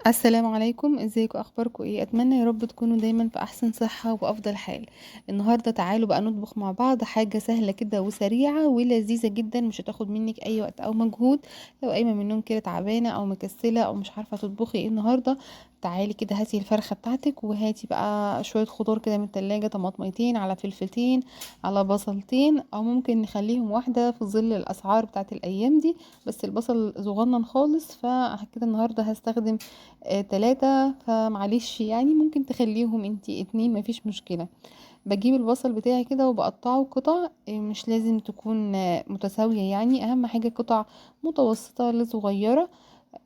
السلام عليكم، ازيكم؟ اخباركم ايه؟ اتمنى يا رب تكونوا دايما في احسن صحة وافضل حال. النهاردة تعالوا بقى نطبخ مع بعض حاجة سهلة كده وسريعة ولذيذة جدا، مش هتاخد منك اي وقت او مجهود. لو قايمة من النوم كده تعبانة او مكسلة او مش عارفة تطبخي ايه النهاردة، تعالي كده هاتي الفرخة بتاعتك وهاتي بقى شوية خضار كده من التلاجة، طماطميتين على فلفلتين على بصلتين، او ممكن نخليهم واحدة في ظل الاسعار بتاعت الايام دي. بس البصل صغنن خالص، فكده النهاردة هستخدم 3، فمعلش يعني ممكن تخليهم انتي 2، مفيش مشكلة. بجيب البصل بتاعي كده وبقطعه قطع، مش لازم تكون متساوية، يعني اهم حاجة قطع متوسطة لصغيرة.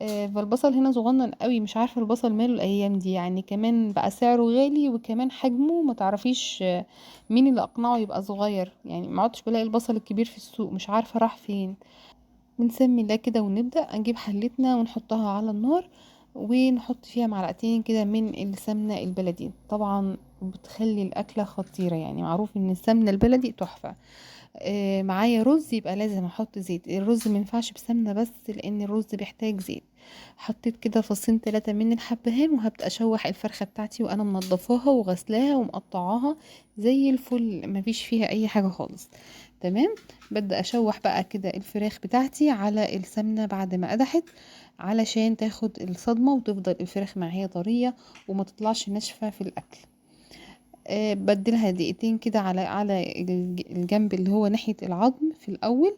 فالبصل هنا صغنن قوي، مش عارفة البصل ماله الايام دي، يعني كمان بقى سعره غالي وكمان حجمه ما تعرفيش مين اللي اقنعه يبقى صغير، يعني ما عدتش بلاقي البصل الكبير في السوق، مش عارفة راح فين. بنسمي الله كده ونبدأ نجيب حلتنا ونحطها على النار، ونحط فيها معلقتين كده من السمنة البلدي، طبعا بتخلي الأكلة خطيرة، يعني معروف ان السمنة البلدي تحفة. معايا رز، يبقى لازم احط زيت. الرز مينفعش بسمنة بس، لان الرز بيحتاج زيت. حطيت كده فصين 3 من الحبهان، وهبدأ اشوح الفرخة بتاعتي وانا منضفاها وغسلاها ومقطعاها زي الفل، مفيش فيها اي حاجة خالص. تمام. ببدأ اشوح بقى كده الفراخ بتاعتي على السمنة بعد ما قدحت، علشان تاخد الصدمة وتفضل الفراخ معايا طرية وما تطلعش ناشفة في الاكل. بديلها دقيقتين كده على الجنب اللي هو ناحية العظم في الاول.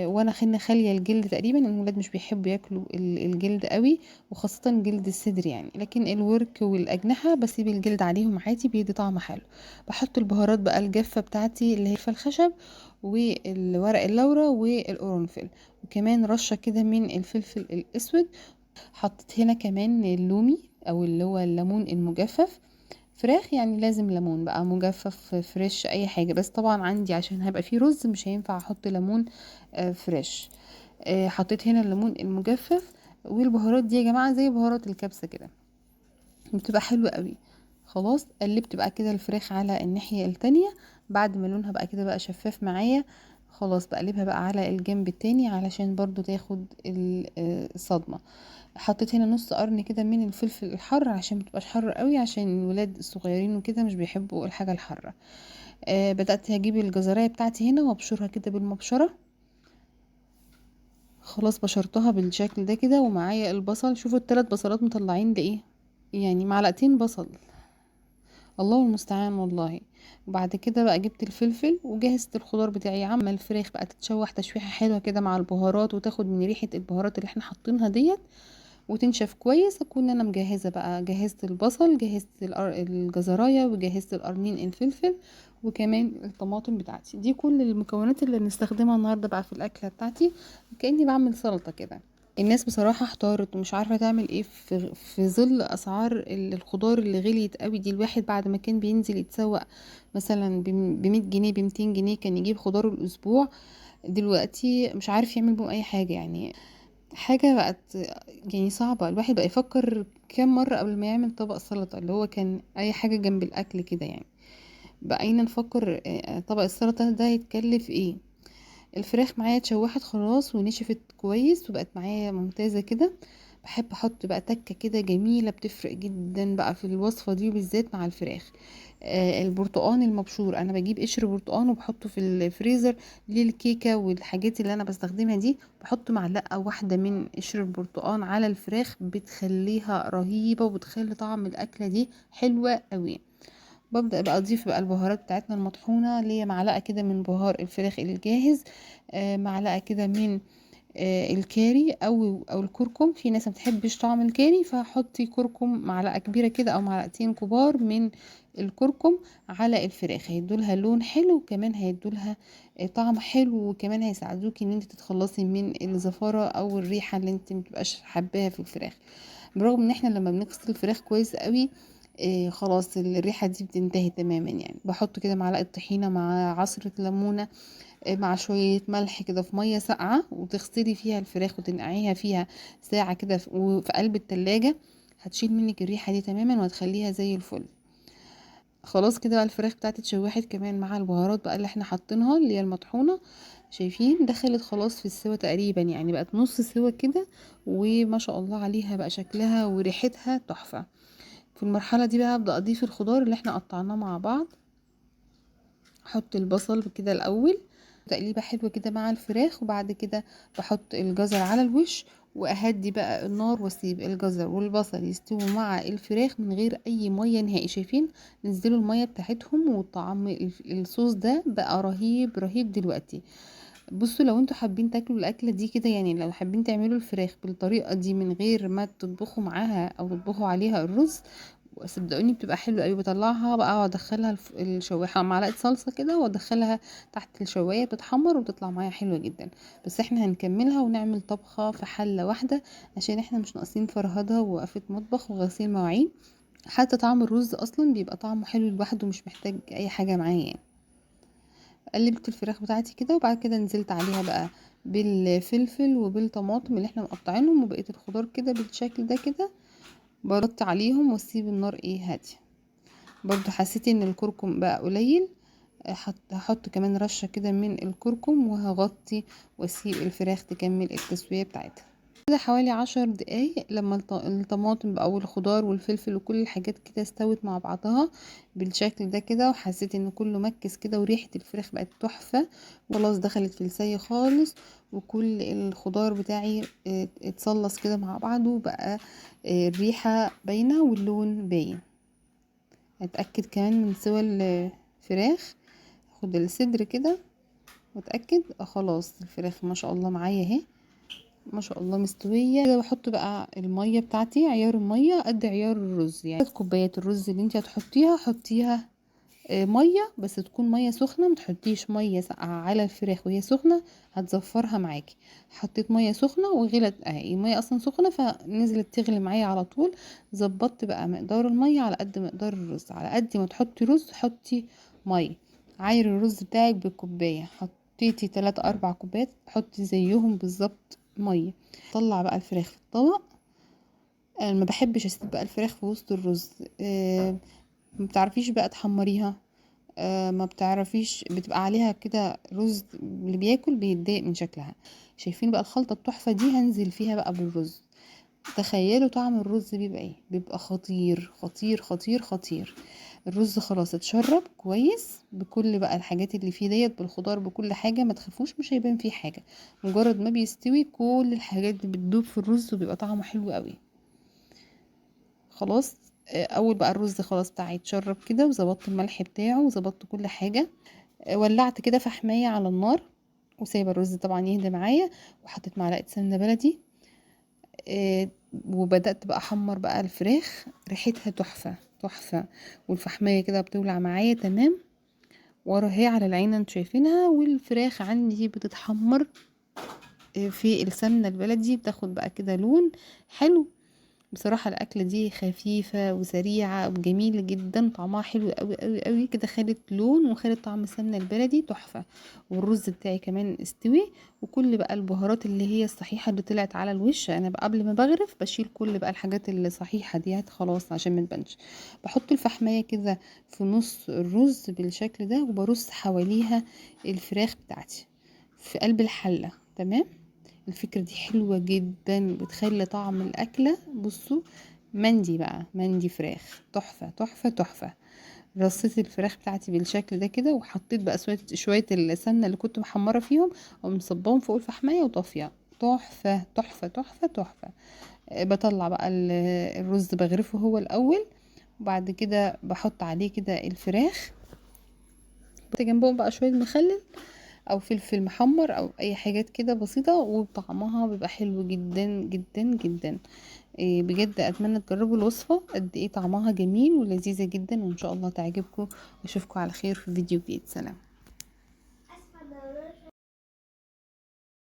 وانا خالية الجلد تقريبا، الولاد مش بيحبوا ياكلوا الجلد قوي، وخاصة جلد الصدر يعني، لكن الورك والاجنحة بسيب الجلد عليهم عادي، بيدي طعم حلو. بحط البهارات بقى الجافة بتاعتي اللي هي الخشب والورق اللورا والقرنفل، وكمان رشة كده من الفلفل الاسود. حطيت هنا كمان اللومي او اللي هو الليمون المجفف. فراخ يعني لازم ليمون بقى مجفف فريش اي حاجة، بس طبعا عندي عشان هيبقى فيه رز مش هينفع احط ليمون فريش. حطيت هنا الليمون المجفف، والبهارات دي يا جماعة زي بهارات الكبسة كده، بتبقى حلوة قوي. خلاص قلبت بقى كده الفراخ على الناحية التانية، بعد ما لونها بقى كده بقى شفاف معايا، خلاص بقلبها بقى على الجنب التاني علشان برضو تاخد الصدمة. حطيت هنا نص قرن كده من الفلفل الحر عشان متبقاش حر قوي، عشان الولاد الصغيرين وكده مش بيحبوا الحاجة الحارة. بدأت هجيب الجزرية بتاعتي هنا وابشرها كده بالمبشرة. خلاص بشرتها بالشكل ده كده، ومعايا البصل، شوفوا ال3 بصلات مطلعين ده ايه، يعني معلقتين بصل، الله المستعان والله. وبعد كده بقى جبت الفلفل وجهزت الخضار بتاعي، عمال الفراخ بقى تتشوح تشويحه حلوه كده مع البهارات، وتاخد من ريحه البهارات اللي احنا حاطينها ديت، وتنشف كويس. اكون انا مجهزه بقى، جهزت البصل، جهزت الجزرايه، وجهزت القرنين الفلفل، وكمان الطماطم بتاعتي. دي كل المكونات اللي هنستخدمها النهارده بقى في الاكله بتاعتي، كاني بعمل سلطه كده. الناس بصراحة احتارت ومش عارفة تعمل ايه في ظل اسعار الخضار اللي غليت قوي دي. الواحد بعد ما كان بينزل يتسوق مثلا ب100 جنيه ب200 جنيه كان يجيب خضار الاسبوع، دلوقتي مش عارف يعمل بهم اي حاجة يعني. حاجة بقت يعني صعبة، الواحد بقى يفكر كام مرة قبل ما يعمل طبق سلطة، اللي هو كان اي حاجة جنب الاكل كده يعني. بقينا نفكر طبق السلطة ده يتكلف ايه. الفراخ معايا اتشوحت خلاص ونشفت كويس وبقت معايا ممتازة كده. بحب احط بقى تكة كده جميلة بتفرق جدا بقى في الوصفة دي بالذات مع الفراخ. البرتقان المبشور، انا بجيب قشر برتقان وبحطه في الفريزر للكيكة والحاجات اللي انا بستخدمها دي. بحط معلقة واحدة من قشر البرتقان على الفراخ، بتخليها رهيبة وبتخلي طعم الاكلة دي حلوة قوي. ببدأ بقى اضيف بقى البهارات بتاعتنا المطحونة، اللي هي معلقة كده من بهار الفراخ الجاهز، معلقة كده من الكاري او الكركم. في ناس ما بتحبش طعم الكاري، فحطي كركم معلقة كبيرة كده او معلقتين كبار من الكركم على الفراخ، هيدولها لون حلو، وكمان هيدولها طعم حلو، وكمان هيساعدوكي ان انت تتخلصي من الزفارة او الريحة اللي انت متبقاش حباها في الفراخ. برغم ان احنا لما بنغسل الفراخ كويس قوي، خلاص الريحة دي بتنتهي تماما. يعني بحط كده معلقة طحينة مع عصرة ليمونة، مع شوية ملح كده في مية ساقعة، وتغسلي فيها الفراخ وتنقعيها فيها ساعة كده وفي قلب التلاجة، هتشيل منك الريحة دي تماما وهتخليها زي الفل. خلاص كده بقى الفراخ بتاعتي اتشوحت كمان مع البهارات بقى اللي احنا حاطينها اللي هي المطحونه. شايفين دخلت خلاص في السوا تقريبا، يعني بقت نص سوا كده، وما شاء الله عليها بقى شكلها وريحتها تحفه. في المرحله دي بقى هبدا اضيف الخضار اللي احنا قطعناه مع بعض. احط البصل كده الاول تقليبه حلوه كده مع الفراخ، وبعد كده بحط الجزر على الوش، واهدي بقى النار واسيب الجزر والبصل يستووا مع الفراخ من غير اي ميه نهائي. شايفين نزلوا الميه بتاعتهم، والطعم الصوص ده بقى رهيب رهيب دلوقتي. بصوا لو انتوا حابين تاكلوا الاكله دي كده، يعني لو حابين تعملوا الفراخ بالطريقه دي من غير ما تطبخوا معاها او تطبخوا عليها الرز، صدقوني بتبقى حلوه قوي. بطلعها بقى وادخلها الشوايه معلقه صلصه كده، وادخلها تحت الشوايه بتتحمر وبتطلع معايا حلوه جدا. بس احنا هنكملها ونعمل طبخه في حله واحده، عشان احنا مش ناقصين فرهده ووقفه مطبخ وغسيل مواعين. حتى طعم الرز اصلا بيبقى طعمه حلو لوحده، مش محتاج اي حاجه معاه يعني. قلبت الفراخ بتاعتي كده، وبعد كده نزلت عليها بقى بالفلفل وبالطماطم اللي احنا مقطعينهم وبقيه الخضار كده بالشكل ده كده. برط عليهم واسيب النار هاديه. برضو حسيت ان الكركم بقى قليل، هحط كمان رشة كده من الكركم، وهغطي واسيب الفراخ تكمل التسوية بتاعتها كده حوالي 10 دقايق. لما الطماطم بقى والخضار والفلفل وكل الحاجات كده استوت مع بعضها بالشكل ده كده، وحسيت ان كله مكس كده وريحة الفراخ بقت تحفة، وخلاص دخلت في السي خالص، وكل الخضار بتاعي اتصلص كده مع بعضه بقى، الريحة باينة واللون باين. اتأكد كمان من سوى الفراخ، اخد الصدر كده واتأكد. خلاص الفراخ ما شاء الله معايا اهي، ما شاء الله مستوية كده. بحط بقى المية بتاعتي، عيار المية قد عيار الرز، يعني 3 كوبايات الرز اللي انت هتحطيها حطيها مية، بس تكون مية سخنة، متحطيش مية ساقعة على الفراخ وهي سخنة، هتزفرها معاكي. حطيت مية سخنة وغلت اهي، المية اصلا سخنة فنزلت تغلي معايا على طول. ظبطت بقى مقدار المية على قد مقدار الرز، على قد ما تحطي رز حطي مية. عاير الرز بتاعك بكوباية، حطيتي 3 4 كوبايات حطي زيهم بالظبط مية. طلع بقى الفراخ في الطبق. انا ما بحبش اسيب بقى الفراخ في وسط الرز. ما بتعرفيش بقى تحمريها، ما بتعرفيش بتبقى عليها كده رز، اللي بياكل بيتضايق من شكلها. شايفين بقى الخلطة التحفة دي هنزل فيها بقى بالرز. تخيلوا طعم الرز بيبقى ايه، بيبقى خطير خطير خطير خطير. الرز خلاص اتشرب كويس بكل بقى الحاجات اللي فيه ديت، بالخضار بكل حاجة، ما تخافوش مش هيبان فيه حاجة. مجرد ما بيستوي كل الحاجات دي بتدوب في الرز وبيبقى طعمه حلو قوي. خلاص اول بقى الرز خلاص بتاعي اتشرب كده، وظبطت الملح بتاعه وظبطت كل حاجة. ولعت كده فحمية على النار، وسايبه الرز طبعا يهدى معايا، وحطيت معلقة سمنة بلدي. آه، وبدأت بقى احمر بقى الفراخ، ريحتها تحفة تحفة، والفحمية كده بتولع معايا تمام. ورا هي على العين انتوا شايفينها، والفراخ عندي بتتحمر في السمنة البلدي، بتاخد بقى كده لون حلو. بصراحة الأكلة دي خفيفة وسريعة وجميلة جدا، طعمها حلو قوي قوي قوي كده، خدت لون وخدت طعم السمنة البلدي تحفة. والرز بتاعي كمان استوي، وكل بقى البهارات اللي هي الصحيحة اللي طلعت على الوش، انا بقى قبل ما بغرف بشيل كل بقى الحاجات اللي صحيحة ديت خلاص عشان ما تبانش. بحط الفحمية كده في نص الرز بالشكل ده، وبرص حواليها الفراخ بتاعتي في قلب الحلة تمام. الفكرة دي حلوة جدا، بتخلي طعم الأكلة بصوا مندي بقى، مندي فراخ تحفة تحفة تحفة. رصيت الفراخ بتاعتي بالشكل ده كده، وحطيت بقى شوية السمنة اللي كنت محمرة فيهم ومصباهم فوق الفحمية وطافية. تحفة تحفة تحفة تحفة. بطلع بقى الرز بغرفه هو الأول، وبعد كده بحط عليه كده الفراخ، جنبهم بقى شوية مخلل او فلفل محمر او اي حاجات كده بسيطة، وطعمها بيبقى حلو جدا جدا جدا. بجد اتمنى تجربوا الوصفة، قد ايه طعمها جميل ولذيذة جدا، وان شاء الله تعجبكم. واشوفكم على خير في فيديو جديد. سلام.